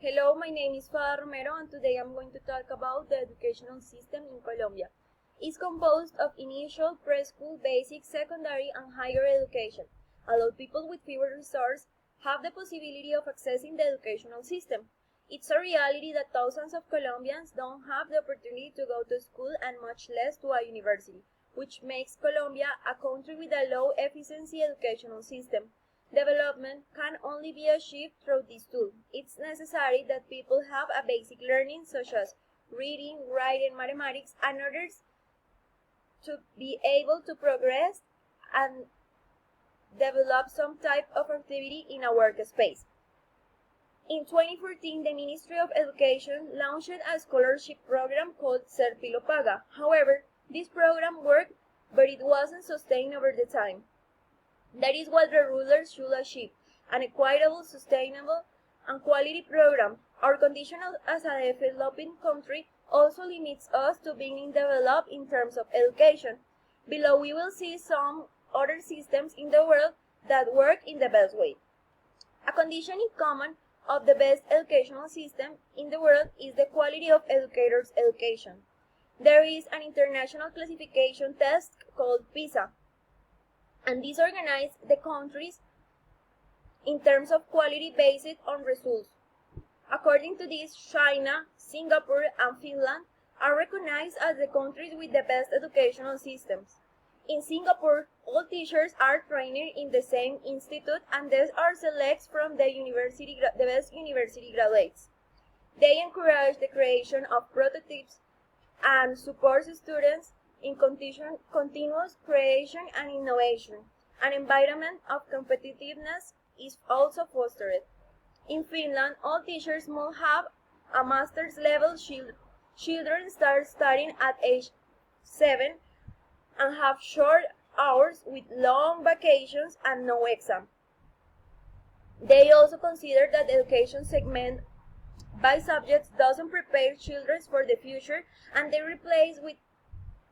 Hello, my name is Fada Romero and today I'm going to talk about the educational system in Colombia. It's composed of initial, preschool, basic, secondary, and higher education. Although people with fewer resources have the possibility of accessing the educational system. It's a reality that thousands of Colombians don't have the opportunity to go to school and much less to a university, which makes Colombia a country with a low efficiency educational system. Development can only be achieved through this tool. It's necessary that people have a basic learning such as reading, writing, mathematics, and others to be able to progress and develop some type of activity in a workspace. In 2014, the Ministry of Education launched a scholarship program called Ser Pilo Paga. However, this program worked, but it wasn't sustained over the time. That is what the rulers should achieve, an equitable, sustainable, and quality program. Our condition as a developing country also limits us to being developed in terms of education. Below we will see some other systems in the world that work in the best way. A condition in common of the best educational system in the world is the quality of educators' education. There is an international classification test called PISA, and this organizes the countries in terms of quality based on results. According to this, China, Singapore, and Finland are recognized as the countries with the best educational systems. In Singapore, all teachers are trained in the same institute and these are selected from the best university graduates. They encourage the creation of prototypes and support students in continuous creation and innovation. An environment of competitiveness is also fostered. In Finland, all teachers must have a master's level. Children start studying at age 7 and have short hours with long vacations and no exam. They also consider that the education segment by subjects doesn't prepare children for the future and they replace with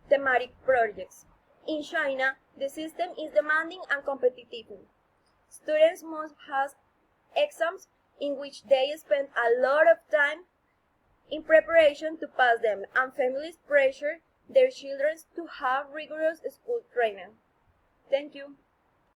thematic projects. In China, the system is demanding and competitive. Students must have exams in which they spend a lot of time in preparation to pass them, and families pressure their children to have rigorous school training. Thank you.